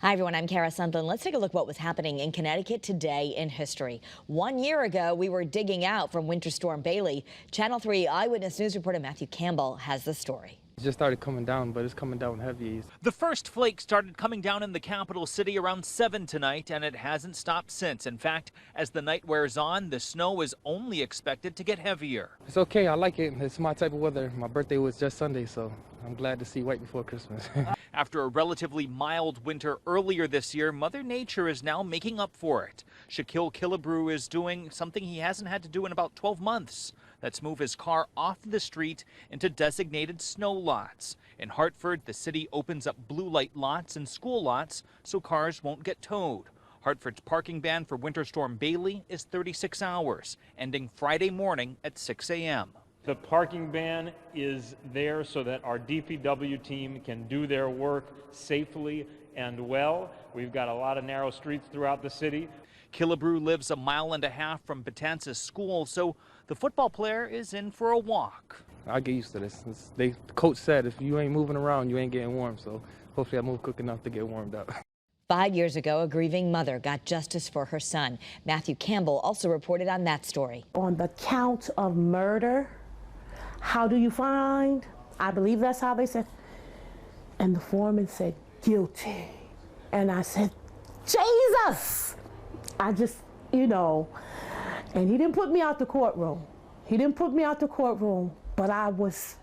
Hi, everyone. I'm Kara Sundlin. Let's take a look at what was happening in Connecticut today in history. 1 year ago, we were digging out from Winter Storm Bailey. Channel 3 Eyewitness News reporter Matthew Campbell has the story. It just started coming down, but it's coming down heavy. The first flake started coming down in the capital city around 7 tonight, and it hasn't stopped since. In fact, as the night wears on, the snow is only expected to get heavier. It's okay. I like it. It's my type of weather. My birthday was just Sunday, so I'm glad to see right before Christmas. After a relatively mild winter earlier this year, Mother Nature is now making up for it. Shaquille Killebrew is doing something he hasn't had to do in about 12 months. That's move his car off the street into designated snow lots. In Hartford, the city opens up blue light lots and school lots so cars won't get towed. Hartford's parking ban for Winter Storm Bailey is 36 hours, ending Friday morning at 6 a.m. The parking ban is there so that our DPW team can do their work safely and well. We've got a lot of narrow streets throughout the city. Killebrew lives a mile and a half from Betances School, so the football player is in for a walk. I get used to this. The coach said if you ain't moving around, you ain't getting warm, so hopefully I move quick enough to get warmed up. 5 years ago, a grieving mother got justice for her son. Matthew Campbell also reported on that story. On the count of murder, how do you find? I believe that's how they said. And the foreman said, guilty. And I said, Jesus! I just, and he didn't put me out the courtroom. He didn't put me out the courtroom, but I was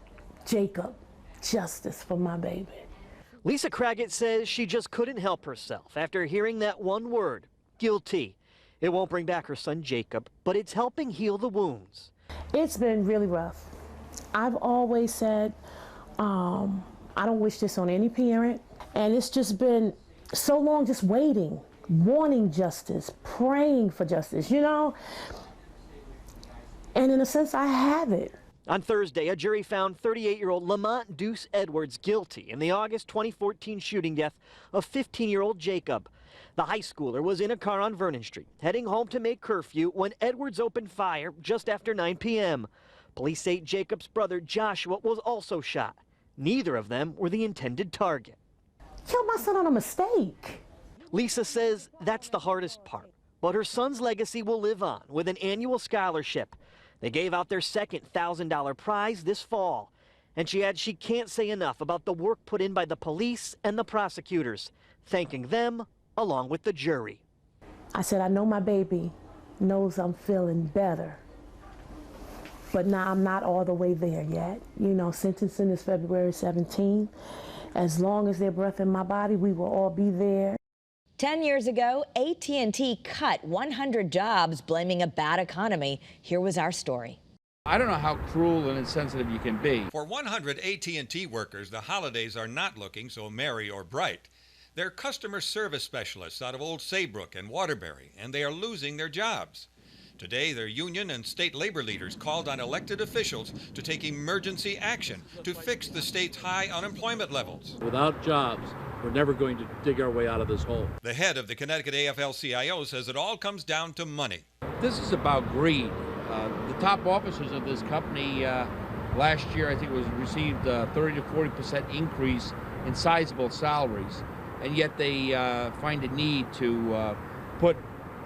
Jacob, justice for my baby. Lisa Craggett says she just couldn't help herself after hearing that one word, guilty. It won't bring back her son Jacob, but it's helping heal the wounds. It's been really rough. I've always said, I don't wish this on any parent. And it's just been so long just waiting, wanting justice, praying for justice, And in a sense, I have it. On Thursday, a jury found 38-year-old Lamont Deuce Edwards guilty in the August 2014 shooting death of 15-year-old Jacob. The high schooler was in a car on Vernon Street, heading home to make curfew when Edwards opened fire just after 9 p.m. Police say Jacob's brother Joshua was also shot. Neither of them were the intended target. Killed my son on a mistake. Lisa says that's the hardest part, but her son's legacy will live on with an annual scholarship. They gave out their second $1,000 prize this fall, and she adds she can't say enough about the work put in by the police and the prosecutors, thanking them along with the jury. I said, I know my baby knows I'm feeling better, but now I'm not all the way there yet. Sentencing is February 17th. As long as there's breath in my body, we will all be there. 10 years ago, AT&T cut 100 jobs, blaming a bad economy. Here was our story. I don't know how cruel and insensitive you can be. For 100 AT&T workers, the holidays are not looking so merry or bright. They're customer service specialists out of Old Saybrook and Waterbury, and they are losing their jobs. Today, their union and state labor leaders called on elected officials to take emergency action to fix the state's high unemployment levels. Without jobs, we're never going to dig our way out of this hole. The head of the Connecticut AFL-CIO says it all comes down to money. This is about greed. The top officers of this company last year, I think, received a 30 to 40% increase in sizable salaries, and yet they find a need to put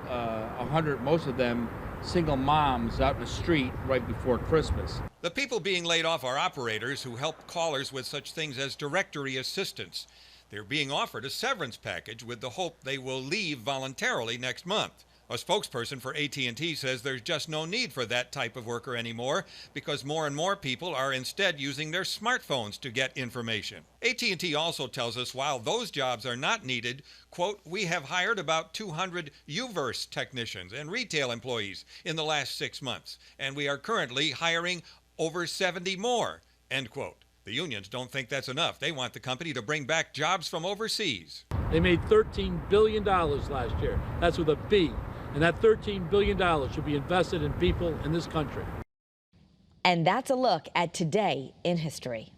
100, most of them, single moms out in the street right before Christmas. The people being laid off are operators who help callers with such things as directory assistance. They're being offered a severance package with the hope they will leave voluntarily next month. A spokesperson for AT&T says there's just no need for that type of worker anymore because more and more people are instead using their smartphones to get information. AT&T also tells us while those jobs are not needed, quote, we have hired about 200 UVerse technicians and retail employees in the last 6 months, and we are currently hiring over 70 more, end quote. The unions don't think that's enough. They want the company to bring back jobs from overseas. They made $13 billion last year. That's with a B. And that $13 billion should be invested in people in this country. And that's a look at today in history.